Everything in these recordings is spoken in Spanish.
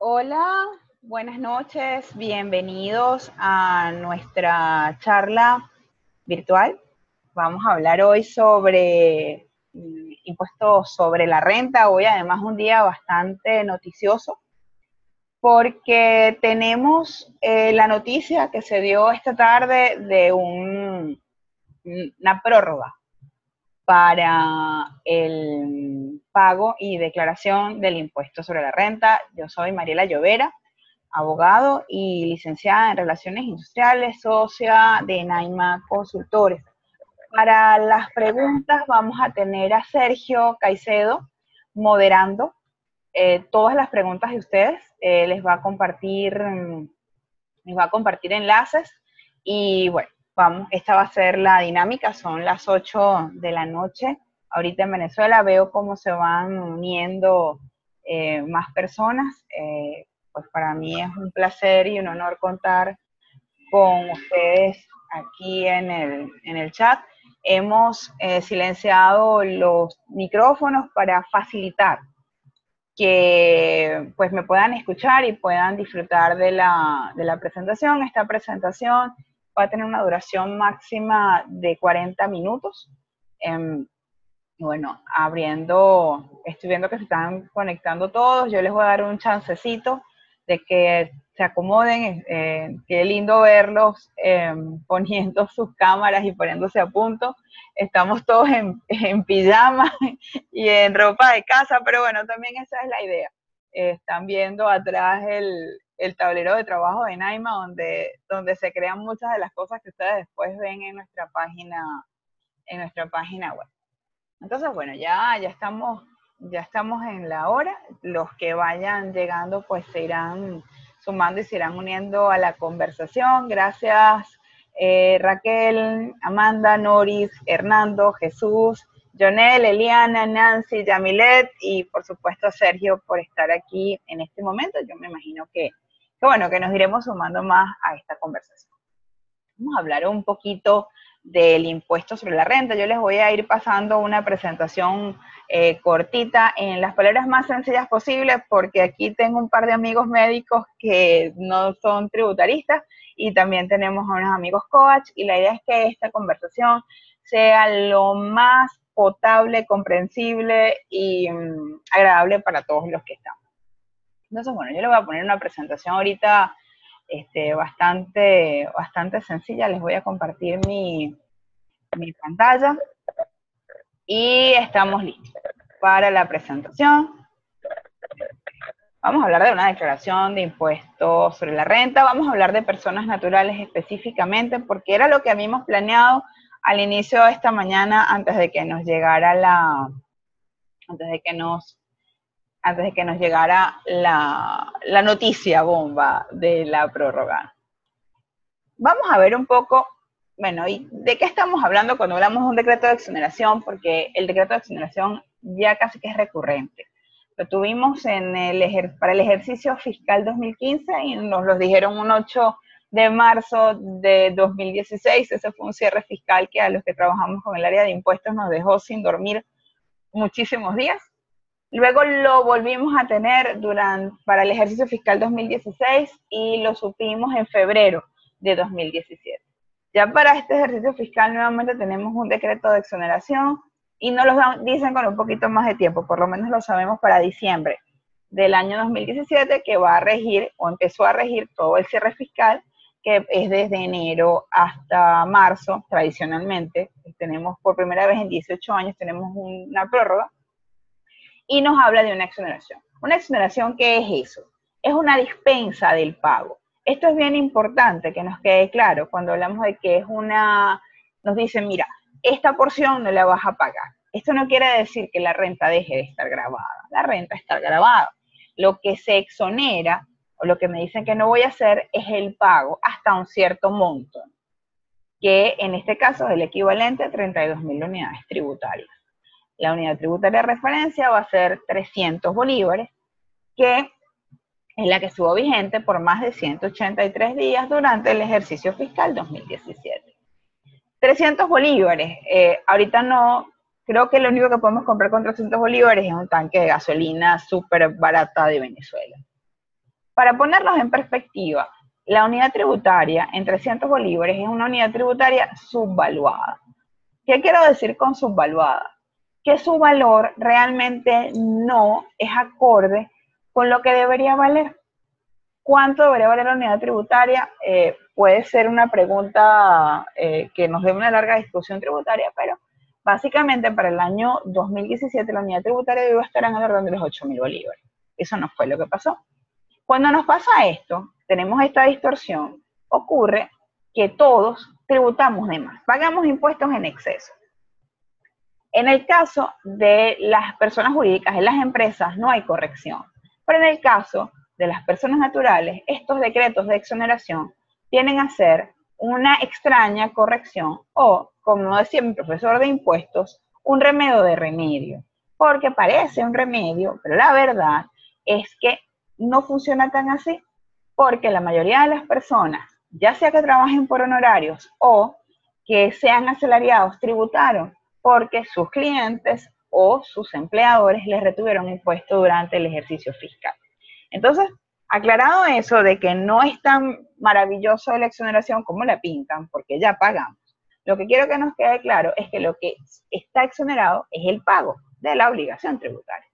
Hola, buenas noches, bienvenidos a nuestra charla virtual. Vamos a hablar hoy sobre impuestos sobre la renta. Hoy además un día bastante noticioso porque tenemos la noticia que se dio esta tarde de una prórroga para el pago y declaración del impuesto sobre la renta. Yo soy Mariela Llovera, abogado y licenciada en Relaciones Industriales, socia de Naima Consultores. Para las preguntas vamos a tener a Sergio Caicedo moderando todas las preguntas de ustedes. Les va a compartir enlaces y bueno, vamos, esta va a ser la dinámica. Son las 8 de la noche ahorita en Venezuela. Veo cómo se van uniendo más personas. Pues para mí es un placer y un honor contar con ustedes aquí en el chat. Hemos silenciado los micrófonos para facilitar que pues me puedan escuchar y puedan disfrutar de la presentación. Esta presentación va a tener una duración máxima de 40 minutos. Bueno, estoy viendo que se están conectando todos. Yo les voy a dar un chancecito de que se acomoden. Qué lindo verlos poniendo sus cámaras y poniéndose a punto. Estamos todos en pijama y en ropa de casa, pero bueno, también esa es la idea. Están viendo atrás el tablero de trabajo de Naima, donde se crean muchas de las cosas que ustedes después ven en nuestra página web. Entonces, bueno, ya estamos en la hora. Los que vayan llegando, pues se irán sumando y se irán uniendo a la conversación. Gracias, Raquel, Amanda, Noris, Hernando, Jesús, Jonel, Eliana, Nancy, Yamilet y por supuesto Sergio por estar aquí en este momento. Yo me imagino que bueno, que nos iremos sumando más a esta conversación. Vamos a hablar un poquito del impuesto sobre la renta. Yo les voy a ir pasando una presentación cortita en las palabras más sencillas posibles, porque aquí tengo un par de amigos médicos que no son tributaristas y también tenemos a unos amigos coach, y la idea es que esta conversación sea lo más potable, comprensible y agradable para todos los que estamos. Entonces, bueno, yo les voy a poner una presentación ahorita bastante sencilla. Les voy a compartir mi pantalla y estamos listos para la presentación. Vamos a hablar de una declaración de impuestos sobre la renta. Vamos a hablar de personas naturales específicamente, porque era lo que habíamos planeado al inicio de esta mañana, antes de que nos llegara la noticia bomba de la prórroga. Vamos a ver un poco, bueno, ¿y de qué estamos hablando cuando hablamos de un decreto de exoneración? Porque el decreto de exoneración ya casi que es recurrente. Lo tuvimos para el ejercicio fiscal 2015 y nos lo dijeron un 8 de marzo de 2016. Ese fue un cierre fiscal que a los que trabajamos con el área de impuestos nos dejó sin dormir muchísimos días. Luego lo volvimos a tener para el ejercicio fiscal 2016 y lo supimos en febrero de 2017. Ya para este ejercicio fiscal nuevamente tenemos un decreto de exoneración y nos lo dicen con un poquito más de tiempo, por lo menos lo sabemos para diciembre del año 2017, que va a regir o empezó a regir todo el cierre fiscal, que es desde enero hasta marzo. Tradicionalmente tenemos por primera vez en 18 años tenemos una prórroga y nos habla de una exoneración. ¿Una exoneración qué es eso? Es una dispensa del pago. Esto es bien importante que nos quede claro cuando hablamos de que nos dicen, mira, esta porción no la vas a pagar. Esto no quiere decir que la renta deje de estar grabada. La renta está grabada. Lo que se exonera, o lo que me dicen que no voy a hacer, es el pago hasta un cierto monto, que en este caso es el equivalente a 32.000 unidades tributarias. La unidad tributaria de referencia va a ser 300 bolívares, que es la que estuvo vigente por más de 183 días durante el ejercicio fiscal 2017. 300 bolívares, ahorita no, creo que lo único que podemos comprar con 300 bolívares es un tanque de gasolina súper barata de Venezuela. Para ponerlos en perspectiva, la unidad tributaria en 300 bolívares es una unidad tributaria subvaluada. ¿Qué quiero decir con subvaluada? Que su valor realmente no es acorde con lo que debería valer. ¿Cuánto debería valer la unidad tributaria? Puede ser una pregunta que nos dé una larga discusión tributaria, pero básicamente para el año 2017 la unidad tributaria debió estar en el orden de los 8.000 bolívares. Eso no fue lo que pasó. Cuando nos pasa esto, tenemos esta distorsión, ocurre que todos tributamos de más, pagamos impuestos en exceso. En el caso de las personas jurídicas, en las empresas, no hay corrección. Pero en el caso de las personas naturales, estos decretos de exoneración tienen a ser una extraña corrección o, como decía mi profesor de impuestos, un remedio de remedio. Porque parece un remedio, pero la verdad es que no funciona tan así, porque la mayoría de las personas, ya sea que trabajen por honorarios o que sean asalariados, tributaron porque sus clientes o sus empleadores les retuvieron impuestos durante el ejercicio fiscal. Entonces, aclarado eso de que no es tan maravilloso la exoneración como la pintan, porque ya pagamos, lo que quiero que nos quede claro es que lo que está exonerado es el pago de la obligación tributaria.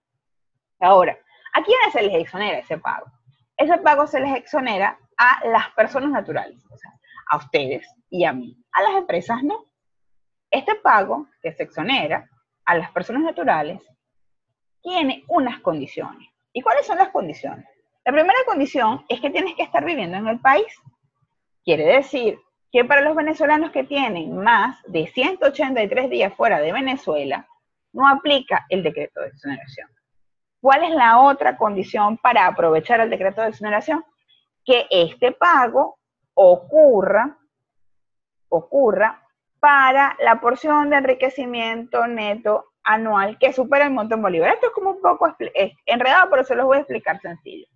Ahora, ¿a quiénes se les exonera ese pago? Ese pago se les exonera a las personas naturales, o sea, a ustedes y a mí. A las empresas no. Este pago que se exonera a las personas naturales tiene unas condiciones. ¿Y cuáles son las condiciones? La primera condición es que tienes que estar viviendo en el país. Quiere decir que para los venezolanos que tienen más de 183 días fuera de Venezuela, no aplica el decreto de exoneración. ¿Cuál es la otra condición para aprovechar el decreto de exoneración? Que este pago ocurra para la porción de enriquecimiento neto anual que supera el monto en bolívares. Esto es como un poco enredado, pero se los voy a explicar sencillo.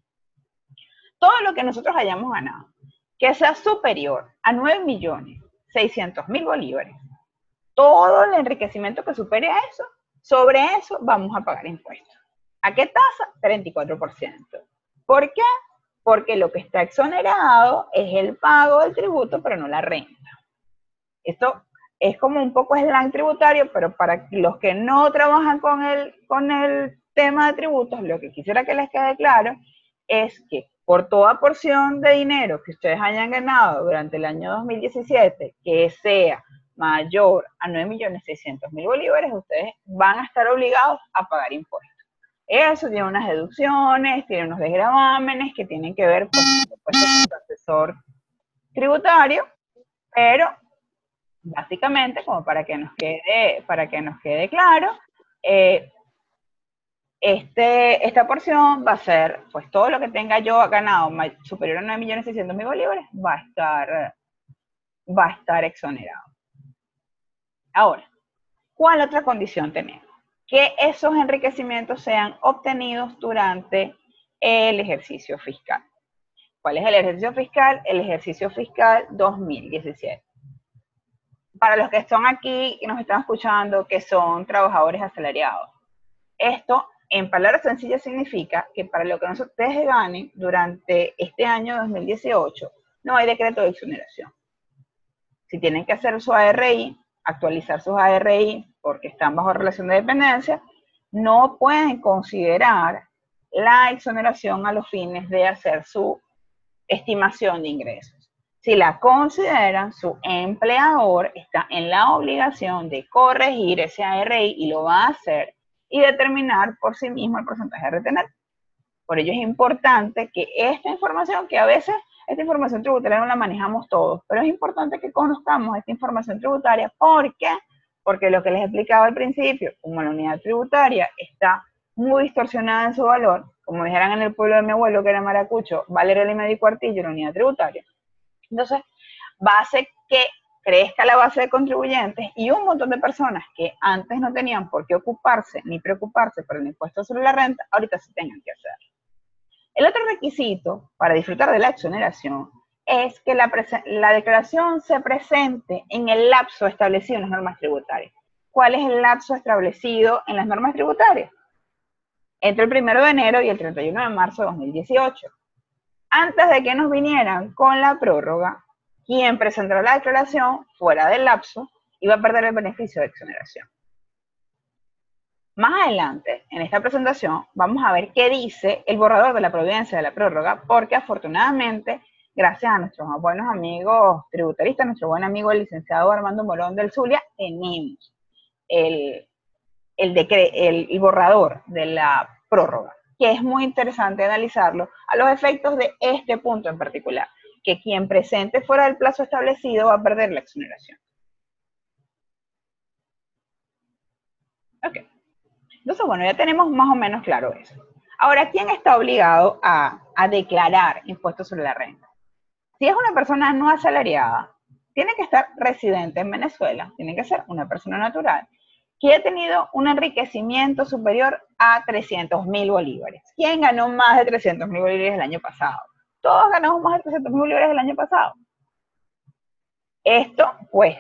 Todo lo que nosotros hayamos ganado, que sea superior a 9.600.000 bolívares, todo el enriquecimiento que supere a eso, sobre eso vamos a pagar impuestos. ¿A qué tasa? 34%. ¿Por qué? Porque lo que está exonerado es el pago del tributo, pero no la renta. Esto es como un poco slang tributario, pero para los que no trabajan con el tema de tributos, lo que quisiera que les quede claro es que por toda porción de dinero que ustedes hayan ganado durante el año 2017, que sea mayor a 9.600.000 bolívares, ustedes van a estar obligados a pagar impuestos. Eso tiene unas deducciones, tiene unos desgravámenes que tienen que ver, por supuesto, con su asesor tributario, pero básicamente, como para que nos quede claro, esta porción va a ser, pues todo lo que tenga yo ganado superior a 9.600.000 bolívares va a estar exonerado. Ahora, ¿cuál otra condición tenemos? Que esos enriquecimientos sean obtenidos durante el ejercicio fiscal. ¿Cuál es el ejercicio fiscal? El ejercicio fiscal 2017. Para los que están aquí y nos están escuchando, que son trabajadores asalariados, esto, en palabras sencillas, significa que para lo que ustedes ganen durante este año 2018, no hay decreto de exoneración. Si tienen que hacer su ARI, actualizar sus ARI porque están bajo relación de dependencia, no pueden considerar la exoneración a los fines de hacer su estimación de ingresos. Si la consideran, su empleador está en la obligación de corregir ese ARI y lo va a hacer y determinar por sí mismo el porcentaje a retener. Por ello es importante que esta información, que a veces esta información tributaria no la manejamos todos, pero es importante que conozcamos esta información tributaria. ¿Por qué? Porque lo que les explicaba al principio, como la unidad tributaria está muy distorsionada en su valor, como dijeran en el pueblo de mi abuelo, que era Maracucho, vale el y medio y cuartillo la unidad tributaria. Entonces, va a hacer que crezca la base de contribuyentes y un montón de personas que antes no tenían por qué ocuparse ni preocuparse por el impuesto sobre la renta, ahorita sí tengan que hacerlo. El otro requisito para disfrutar de la exoneración es que la declaración se presente en el lapso establecido en las normas tributarias. ¿Cuál es el lapso establecido en las normas tributarias? Entre el 1 de enero y el 31 de marzo de 2018. antes de que nos vinieran con la prórroga, quien presentara la declaración fuera del lapso iba a perder el beneficio de exoneración. Más adelante, en esta presentación, vamos a ver qué dice el borrador de la providencia de la prórroga, porque afortunadamente, gracias a nuestros buenos amigos tributaristas, nuestro buen amigo el licenciado Armando Morón del Zulia, tenemos el borrador de la prórroga, que es muy interesante analizarlo a los efectos de este punto en particular, que quien presente fuera del plazo establecido va a perder la exoneración. Ok. Entonces, bueno, ya tenemos más o menos claro eso. Ahora, ¿quién está obligado a declarar impuestos sobre la renta? Si es una persona no asalariada, tiene que estar residente en Venezuela, tiene que ser una persona natural, que ha tenido un enriquecimiento superior a 300.000 bolívares. ¿Quién ganó más de 300.000 bolívares el año pasado? Todos ganamos más de 300.000 bolívares el año pasado. Esto, pues,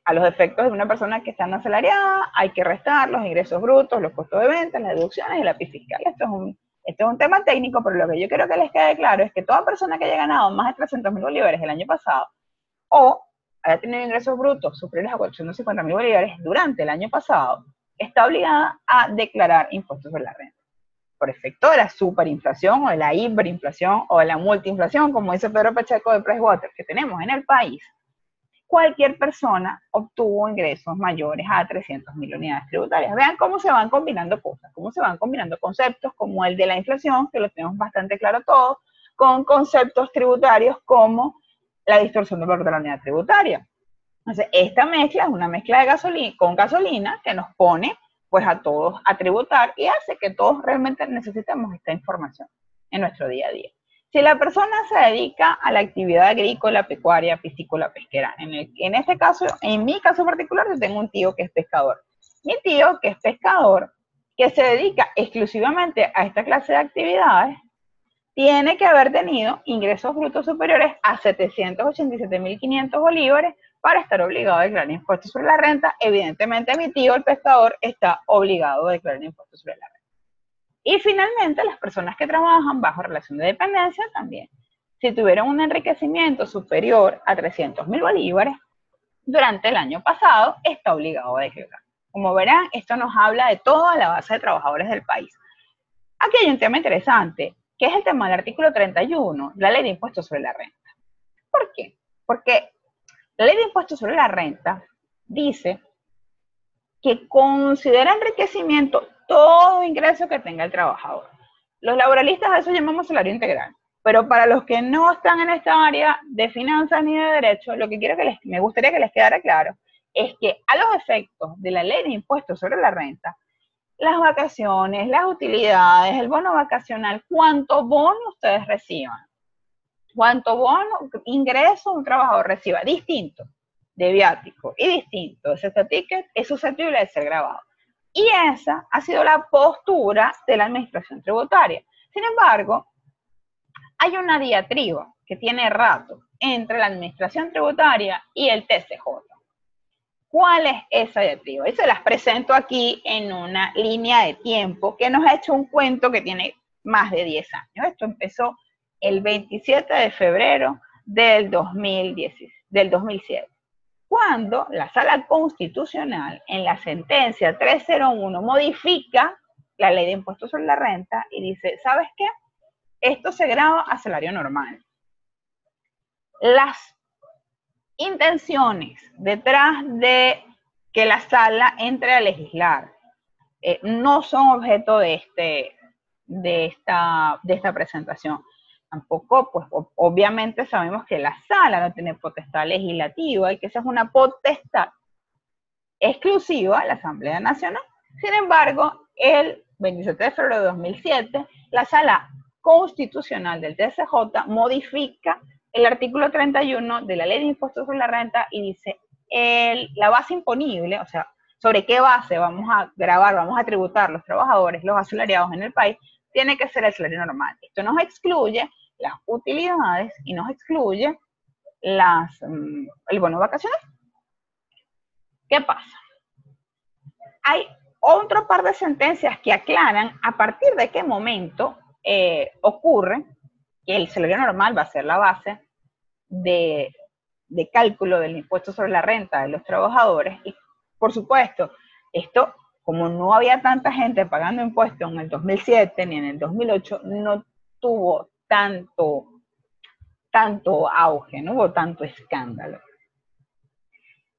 a los efectos de una persona que está no asalariada, hay que restar los ingresos brutos, los costos de venta, las deducciones y la PIS fiscal. Esto es un tema técnico, pero lo que yo quiero que les quede claro es que toda persona que haya ganado más de 300.000 bolívares el año pasado o haya tenido ingresos brutos superiores a 450.000 bolívares durante el año pasado, está obligada a declarar impuestos sobre la renta. Por efecto de la superinflación o de la hiperinflación o de la multiinflación, como dice Pedro Pacheco de Pricewaterhouse, que tenemos en el país, cualquier persona obtuvo ingresos mayores a 300.000 unidades tributarias. Vean cómo se van combinando cosas, cómo se van combinando conceptos como el de la inflación, que lo tenemos bastante claro todos, con conceptos tributarios como la distorsión del valor de la unidad tributaria. Entonces, esta mezcla es una mezcla de gasolina con gasolina que nos pone pues a todos a tributar y hace que todos realmente necesitemos esta información en nuestro día a día. Si la persona se dedica a la actividad agrícola, pecuaria, piscícola, pesquera, en este caso, en mi caso particular, yo tengo un tío que es pescador. Mi tío, que es pescador, que se dedica exclusivamente a esta clase de actividades, tiene que haber tenido ingresos brutos superiores a 787.500 bolívares para estar obligado a declarar impuestos sobre la renta. Evidentemente, mi tío, el pescador, está obligado a declarar impuestos sobre la renta. Y finalmente, las personas que trabajan bajo relación de dependencia también. Si tuvieron un enriquecimiento superior a 300.000 bolívares durante el año pasado, está obligado a declarar. Como verán, esto nos habla de toda la base de trabajadores del país. Aquí hay un tema interesante, que es el tema del artículo 31, la ley de impuestos sobre la renta. ¿Por qué? Porque la ley de impuestos sobre la renta dice que considera enriquecimiento todo ingreso que tenga el trabajador. Los laboralistas a eso llamamos salario integral, pero para los que no están en esta área de finanzas ni de derecho, lo que me gustaría que les quedara claro es que a los efectos de la ley de impuestos sobre la renta, las vacaciones, las utilidades, el bono vacacional, cuánto bono ustedes reciban, cuánto bono, ingreso un trabajador reciba, distinto de viático y distinto de cesta ticket, es susceptible de ser grabado. Y esa ha sido la postura de la administración tributaria. Sin embargo, hay una diatriba que tiene rato entre la administración tributaria y el TCJ. ¿Cuál es esa diatriba? Y se las presento aquí en una línea de tiempo que nos ha hecho un cuento que tiene más de 10 años. Esto empezó el 27 de febrero del 2007, cuando la Sala Constitucional, en la sentencia 301, modifica la ley de impuestos sobre la renta y dice, ¿sabes qué? Esto se grava a salario normal. Las intenciones detrás de que la sala entre a legislar no son objeto de esta presentación. Tampoco, pues obviamente sabemos que la sala no tiene potestad legislativa y que esa es una potestad exclusiva de la Asamblea Nacional. Sin embargo, el 27 de febrero de 2007, la Sala Constitucional del TCJ modifica el artículo 31 de la Ley de Impuestos sobre la Renta y dice, la base imponible, o sea, sobre qué base vamos a grabar, vamos a tributar los trabajadores, los asalariados en el país, tiene que ser el salario normal. Esto nos excluye las utilidades y nos excluye el bono vacacional. ¿Qué pasa? Hay otro par de sentencias que aclaran a partir de qué momento ocurre el salario normal va a ser la base de, de cálculo del impuesto sobre la renta de los trabajadores. Y, por supuesto, esto, como no había tanta gente pagando impuestos en el 2007 ni en el 2008, no tuvo tanto auge, no hubo tanto escándalo.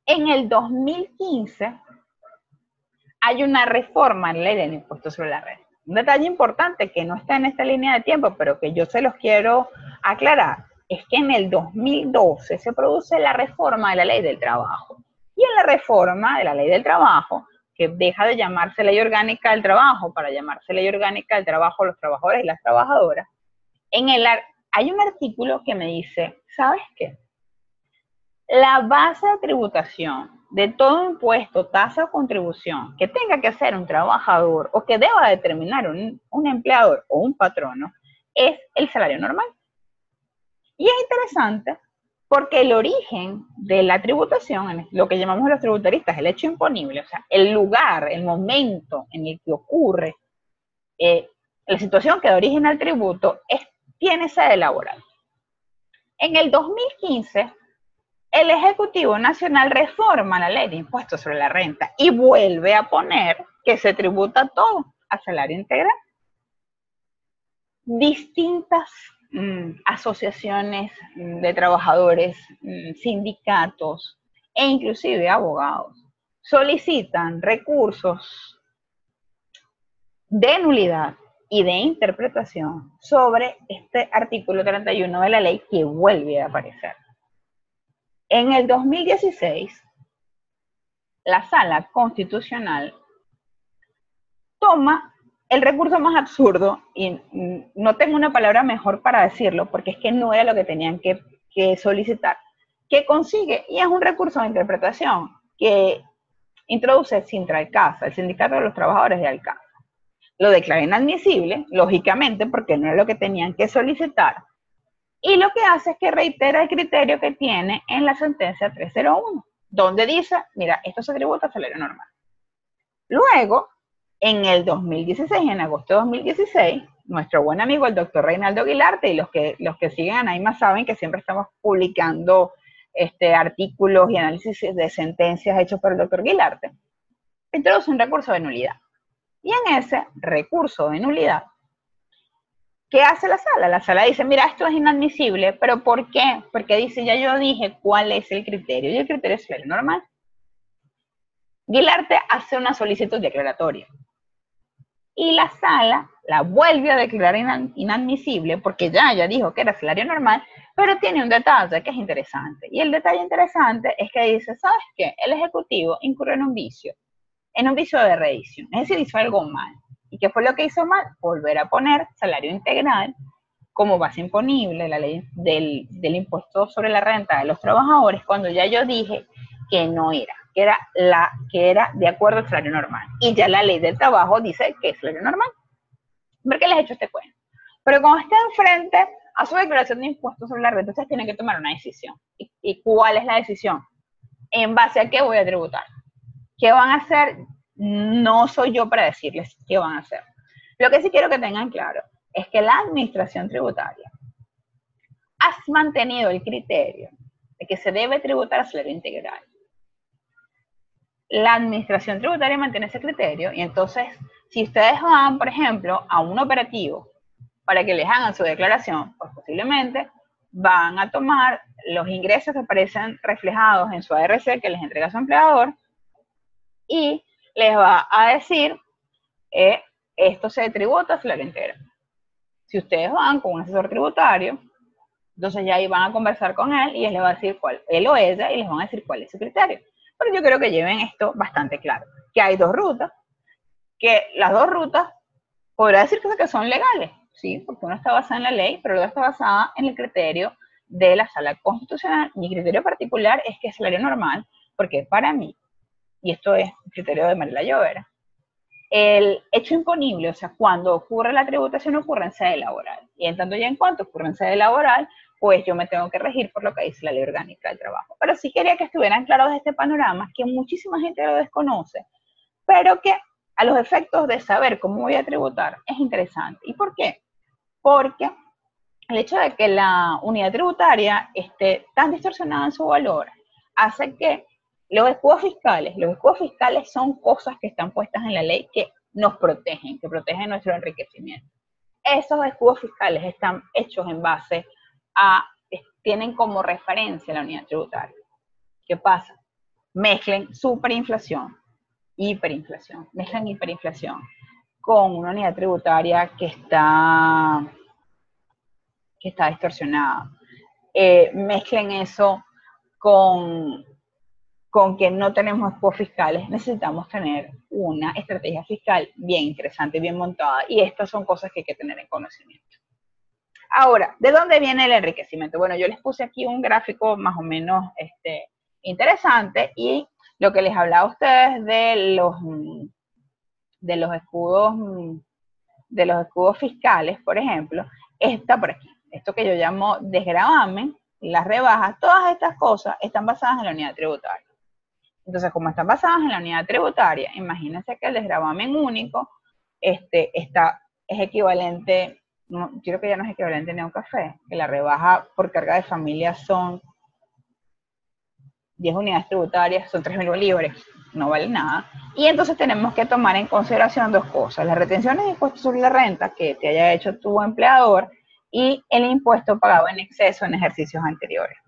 En el 2015 hay una reforma en la ley del impuesto sobre la renta. Un detalle importante que no está en esta línea de tiempo, pero que yo se los quiero aclarar, es que en el 2012 se produce la reforma de la ley del trabajo. Y en la reforma de la ley del trabajo, que deja de llamarse ley orgánica del trabajo para llamarse ley orgánica del trabajo de los trabajadores y las trabajadoras, hay un artículo que me dice, ¿sabes qué? La base de tributación de todo impuesto, tasa o contribución que tenga que hacer un trabajador o que deba determinar un empleador o un patrono es el salario normal. Y es interesante porque el origen de la tributación, lo que llamamos los tributaristas, el hecho imponible, o sea, el lugar, el momento en el que ocurre la situación que da origen al tributo, tiene sede laboral. En el 2015, el Ejecutivo Nacional reforma la ley de impuestos sobre la renta y vuelve a poner que se tributa todo a salario integral. Distintas asociaciones de trabajadores, sindicatos e inclusive abogados solicitan recursos de nulidad y de interpretación sobre este artículo 31 de la ley que vuelve a aparecer. En el 2016, la Sala Constitucional toma el recurso más absurdo, y no tengo una palabra mejor para decirlo, porque es que no era lo que tenían que solicitar, que consigue, y es un recurso de interpretación que introduce Sintralcasa, el Sindicato de los Trabajadores de Alcasa. Lo declara inadmisible, lógicamente, porque no es lo que tenían que solicitar, y lo que hace es que reitera el criterio que tiene en la sentencia 301, donde dice, mira, esto se tributa a salario normal. Luego, en el 2016, en agosto de 2016, nuestro buen amigo el doctor Reinaldo Guilarte, y los que siguen a Naima saben que siempre estamos publicando artículos y análisis de sentencias hechos por el doctor Guilarte, introduce un recurso de nulidad. Y en ese recurso de nulidad, ¿qué hace la sala? La sala dice, mira, esto es inadmisible, ¿pero por qué? Porque dice, ya yo dije cuál es el criterio, y el criterio es salario normal. Guilarte hace una solicitud declaratoria. Y la sala la vuelve a declarar inadmisible, porque ya dijo que era salario normal, pero tiene un detalle que es interesante. Y el detalle interesante es que dice, ¿sabes qué? El Ejecutivo incurrió en un vicio de reedición, es decir, hizo algo mal. ¿Y qué fue lo que hizo mal? Volver a poner salario integral como base imponible la ley del impuesto sobre la renta de los trabajadores, cuando ya yo dije que no era, que era de acuerdo al salario normal. Y ya la ley del trabajo dice que es salario normal. ¿Por qué les he hecho este cuento? Pero cuando estén frente a su declaración de impuestos sobre la renta, ustedes tienen que tomar una decisión. ¿Y cuál es la decisión? ¿En base a qué voy a tributar? ¿Qué van a hacer? No soy yo para decirles qué van a hacer. Lo que sí quiero que tengan claro es que la administración tributaria ha mantenido el criterio de que se debe tributar a salario integral. La administración tributaria mantiene ese criterio y entonces, si ustedes van, por ejemplo, a un operativo para que les hagan su declaración, pues posiblemente van a tomar los ingresos que aparecen reflejados en su ARC que les entrega su empleador y les va a decir, esto se tributa a salario integral. Si ustedes van con un asesor tributario, entonces ya ahí van a conversar con él y él les va a decir él o ella, y les van a decir cuál es su criterio. Pero yo creo que lleven esto bastante claro, que hay dos rutas, que las dos rutas podrá decir que son legales, ¿sí? Porque una está basada en la ley, pero la otra está basada en el criterio de la Sala Constitucional. Mi criterio particular es que es salario normal, porque para mí, y esto es el criterio de Mariela Llovera, el hecho imponible, o sea, cuando ocurre la tributación, ocurre en sede laboral. Y en tanto y en cuanto ocurre en sede laboral, pues yo me tengo que regir por lo que dice la Ley Orgánica del Trabajo. Pero sí quería que estuvieran claros de este panorama, que muchísima gente lo desconoce, pero que a los efectos de saber cómo voy a tributar es interesante. ¿Y por qué? Porque el hecho de que la unidad tributaria esté tan distorsionada en su valor hace que los escudos fiscales son cosas que están puestas en la ley que nos protegen, que protegen nuestro enriquecimiento. Esos escudos fiscales están hechos en base a, tienen como referencia la unidad tributaria. ¿Qué pasa? Mezclen superinflación, hiperinflación, mezclan hiperinflación con una unidad tributaria que está distorsionada. Mezclen eso con que no tenemos escudos fiscales, necesitamos tener una estrategia fiscal bien interesante, bien montada, y estas son cosas que hay que tener en conocimiento. Ahora, ¿de dónde viene el enriquecimiento? Bueno, yo les puse aquí un gráfico más o menos interesante, y lo que les hablaba a ustedes de los escudos fiscales, por ejemplo, está por aquí. Esto que yo llamo desgravamen, las rebajas, todas estas cosas están basadas en la unidad tributaria. Entonces, como están basadas en la unidad tributaria, imagínense que el desgravamen único es equivalente, no, yo creo que ya no es equivalente ni a un café, que la rebaja por carga de familia son 10 unidades tributarias, son 3.000 bolívares, no vale nada. Y entonces tenemos que tomar en consideración dos cosas: las retenciones de impuestos sobre la renta que te haya hecho tu empleador y el impuesto pagado en exceso en ejercicios anteriores.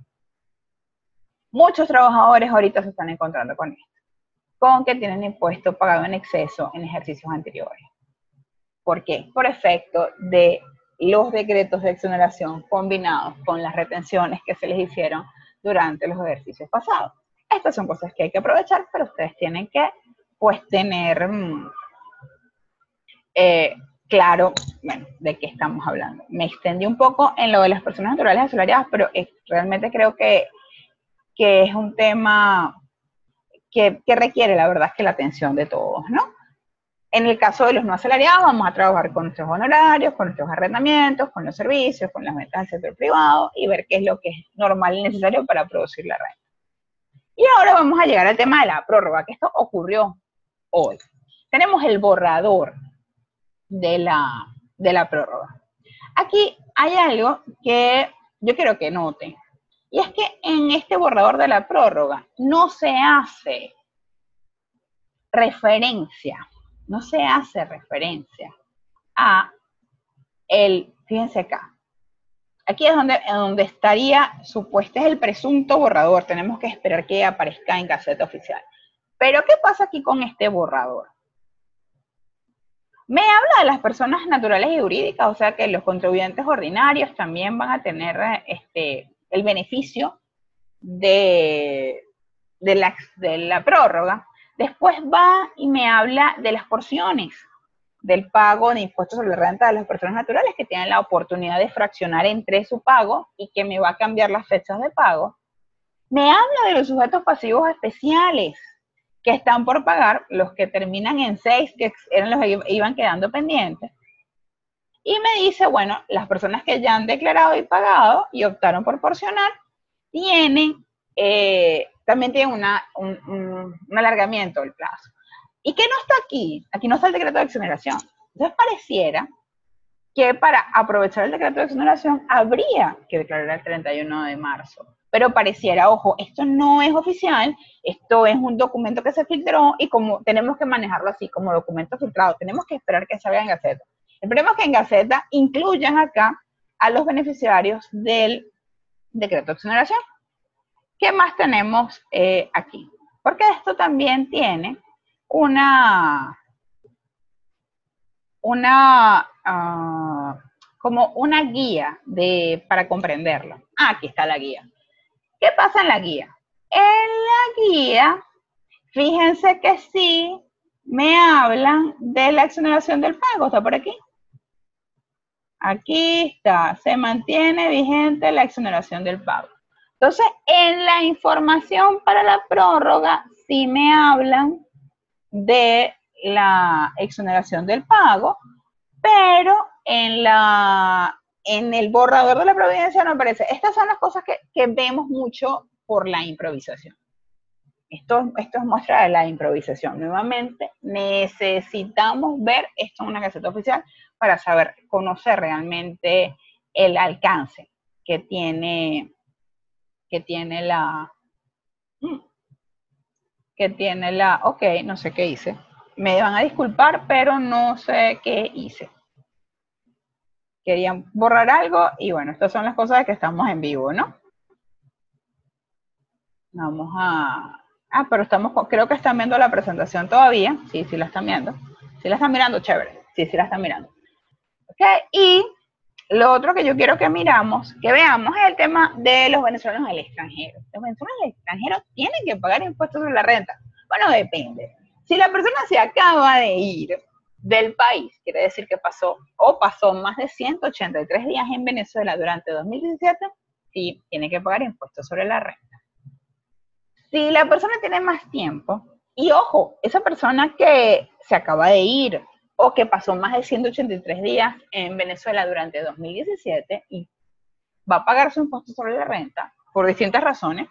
Muchos trabajadores ahorita se están encontrando con esto, con que tienen impuesto pagado en exceso en ejercicios anteriores. ¿Por qué? Por efecto de los decretos de exoneración combinados con las retenciones que se les hicieron durante los ejercicios pasados. Estas son cosas que hay que aprovechar, pero ustedes tienen que, pues, tener claro, bueno, de qué estamos hablando. Me extendí un poco en lo de las personas naturales asalariadas, pero realmente creo que es un tema que requiere, la verdad, que la atención de todos, ¿no? En el caso de los no asalariados, vamos a trabajar con nuestros honorarios, con nuestros arrendamientos, con los servicios, con las ventas del sector privado, y ver qué es lo que es normal y necesario para producir la renta. Y ahora vamos a llegar al tema de la prórroga, que esto ocurrió hoy. Tenemos el borrador de la prórroga. Aquí hay algo que yo quiero que noten, y es que en este borrador de la prórroga no se hace referencia a fíjense acá, aquí es donde estaría supuesto, es el presunto borrador, tenemos que esperar que aparezca en Gaceta Oficial. Pero ¿qué pasa aquí con este borrador? Me habla de las personas naturales y jurídicas, o sea que los contribuyentes ordinarios también van a tener el beneficio de la prórroga. Después va y me habla de las porciones del pago de impuestos sobre la renta de las personas naturales que tienen la oportunidad de fraccionar entre su pago y que me va a cambiar las fechas de pago. Me habla de los sujetos pasivos especiales que están por pagar, los que terminan en 6, que eran los que iban quedando pendientes. Y me dice, bueno, las personas que ya han declarado y pagado y optaron por porcionar, también tienen un alargamiento del plazo. ¿Y qué no está aquí? Aquí no está el decreto de exoneración. Entonces pareciera que para aprovechar el decreto de exoneración habría que declarar el 31 de marzo. Pero pareciera, ojo, esto no es oficial, esto es un documento que se filtró y como tenemos que manejarlo así, como documento filtrado, tenemos que esperar que salga en Gaceta. Esperemos que en Gaceta incluyan acá a los beneficiarios del decreto de exoneración. ¿Qué más tenemos aquí? Porque esto también tiene como una guía para comprenderlo. Aquí está la guía. ¿Qué pasa en la guía? En la guía, fíjense que sí me hablan de la exoneración del pago. ¿Está por aquí? Aquí está. Se mantiene vigente la exoneración del pago. Entonces, en la información para la prórroga, sí me hablan de la exoneración del pago, pero en el borrador de la providencia no aparece. Estas son las cosas que vemos mucho por la improvisación. Esto es muestra de la improvisación. Nuevamente, necesitamos ver esto en una Gaceta Oficial para saber, conocer realmente el alcance que tiene, que tiene la, ok, no sé qué hice. Me van a disculpar, pero no sé qué hice. Querían borrar algo y bueno, estas son las cosas de que estamos en vivo, ¿no? Vamos a... Ah, pero creo que están viendo la presentación todavía. Sí, sí la están viendo. Sí la están mirando, chévere. Sí, sí la están mirando. Ok, y lo otro que yo quiero que veamos es el tema de los venezolanos al extranjero. Los venezolanos al extranjero tienen que pagar impuestos sobre la renta. Bueno, depende. Si la persona se acaba de ir del país, quiere decir que pasó más de 183 días en Venezuela durante 2017, sí, tiene que pagar impuestos sobre la renta. Si la persona tiene más tiempo, y ojo, esa persona que se acaba de ir o que pasó más de 183 días en Venezuela durante 2017 y va a pagar su impuesto sobre la renta por distintas razones,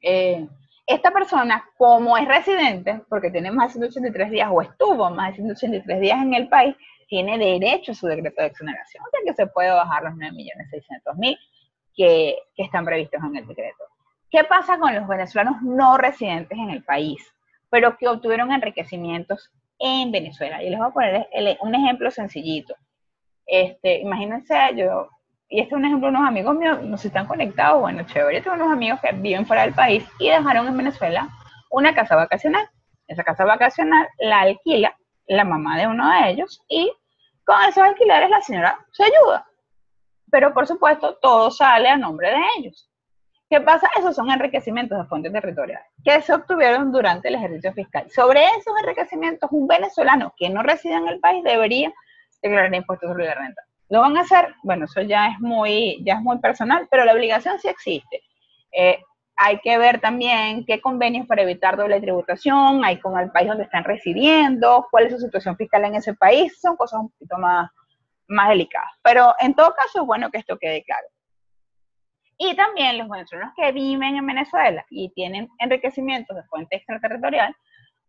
esta persona, como es residente, porque tiene más de 183 días o estuvo más de 183 días en el país, tiene derecho a su decreto de exoneración, o sea que se puede bajar los 9.600.000 que están previstos en el decreto. ¿Qué pasa con los venezolanos no residentes en el país, pero que obtuvieron enriquecimientos en Venezuela? Y les voy a poner un ejemplo sencillito. Imagínense, y este es un ejemplo, unos amigos míos no se están conectados, bueno, chévere, tengo unos amigos que viven fuera del país y dejaron en Venezuela una casa vacacional. Esa casa vacacional la alquila la mamá de uno de ellos y con esos alquileres la señora se ayuda. Pero por supuesto, todo sale a nombre de ellos. ¿Qué pasa? Esos son enriquecimientos de fuentes territoriales que se obtuvieron durante el ejercicio fiscal. Sobre esos enriquecimientos, un venezolano que no reside en el país debería declarar impuestos sobre la renta. ¿Lo van a hacer? Bueno, eso ya es muy personal, pero la obligación sí existe. Hay que ver también qué convenios para evitar doble tributación hay con el país donde están residiendo, cuál es su situación fiscal en ese país, son cosas un poquito más delicadas. Pero en todo caso es bueno que esto quede claro. Y también los venezolanos que viven en Venezuela y tienen enriquecimientos de fuente extraterritorial,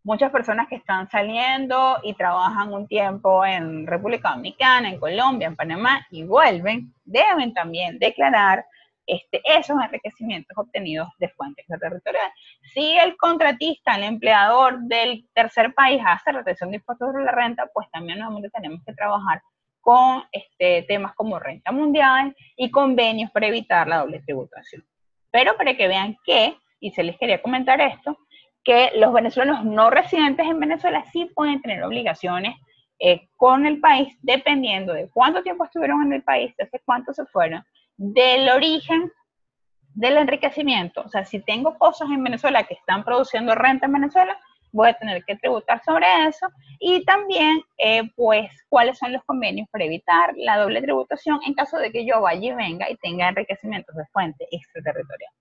muchas personas que están saliendo y trabajan un tiempo en República Dominicana, en Colombia, en Panamá y vuelven, deben también declarar esos enriquecimientos obtenidos de fuente extraterritorial. Si el contratista, el empleador del tercer país hace retención de impuestos sobre la renta, pues también nuevamente tenemos que trabajar con temas como renta mundial y convenios para evitar la doble tributación. Pero para que vean y se les quería comentar esto, que los venezolanos no residentes en Venezuela sí pueden tener obligaciones con el país dependiendo de cuánto tiempo estuvieron en el país, desde cuánto se fueron, del origen del enriquecimiento. O sea, si tengo cosas en Venezuela que están produciendo renta en Venezuela, voy a tener que tributar sobre eso y también, pues, cuáles son los convenios para evitar la doble tributación en caso de que yo vaya y venga y tenga enriquecimientos de fuente extraterritorial.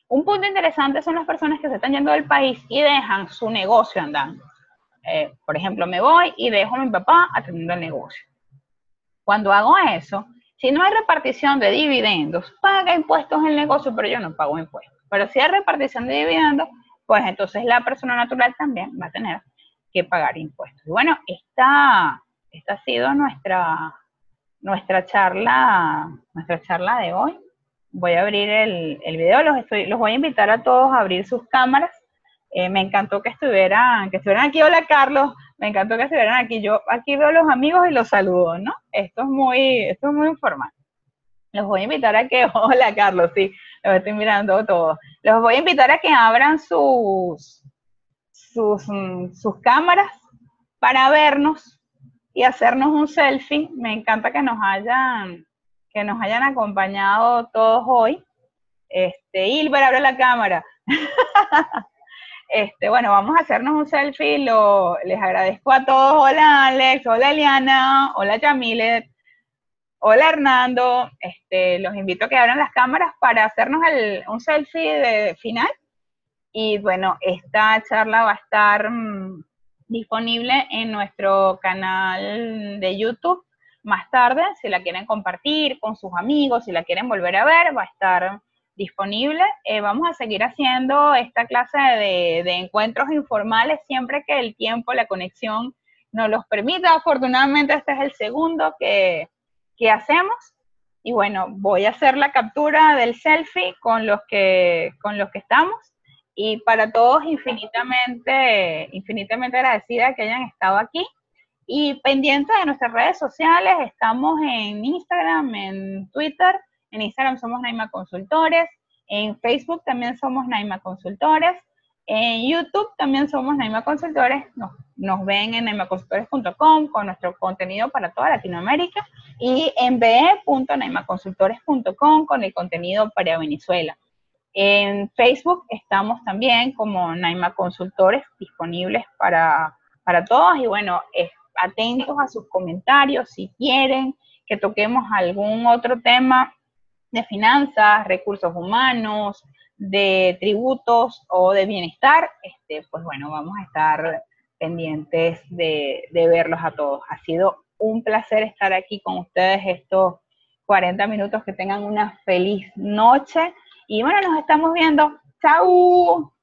Un punto interesante son las personas que se están yendo del país y dejan su negocio andando. Por ejemplo, me voy y dejo a mi papá atendiendo el negocio. Cuando hago eso, si no hay repartición de dividendos, paga impuestos el negocio, pero yo no pago impuestos. Pero si hay repartición de dividendos, pues entonces la persona natural también va a tener que pagar impuestos. Y bueno, esta ha sido nuestra charla de hoy. Voy a abrir el video, los voy a invitar a todos a abrir sus cámaras. Me encantó que estuvieran aquí. Hola, Carlos, me encantó que estuvieran aquí. Yo aquí veo a los amigos y los saludo, ¿no? Esto es muy informal. Los voy a invitar a que, hola, Carlos, sí, los estoy mirando todos. Los voy a invitar a que abran sus cámaras para vernos y hacernos un selfie. Me encanta que nos hayan acompañado todos hoy. Hilber, abre la cámara. Bueno, vamos a hacernos un selfie. Les agradezco a todos. Hola, Alex. Hola, Eliana. Hola, Yamilet. Hola, Hernando. Los invito a que abran las cámaras para hacernos un selfie de final. Y bueno, esta charla va a estar disponible en nuestro canal de YouTube más tarde. Si la quieren compartir con sus amigos, si la quieren volver a ver, va a estar disponible. Vamos a seguir haciendo esta clase de encuentros informales siempre que el tiempo, la conexión nos los permita. Afortunadamente este es el segundo que hacemos. Y bueno, voy a hacer la captura del selfie con los que estamos. Y para todos, infinitamente agradecida que hayan estado aquí. Y pendiente de nuestras redes sociales, estamos en Instagram, en Twitter. En Instagram somos Naima Consultores. En Facebook también somos Naima Consultores. En YouTube también somos Naima Consultores. Nos ven en naimaconsultores.com con nuestro contenido para toda Latinoamérica y en be.naimaconsultores.com con el contenido para Venezuela. En Facebook estamos también como Naima Consultores disponibles para todos y bueno, atentos a sus comentarios si quieren que toquemos algún otro tema de finanzas, recursos humanos, de tributos o de bienestar, pues bueno, vamos a estar pendientes de verlos a todos. Ha sido un placer estar aquí con ustedes estos 40 minutos. Que tengan una feliz noche y bueno, nos estamos viendo. ¡Chao!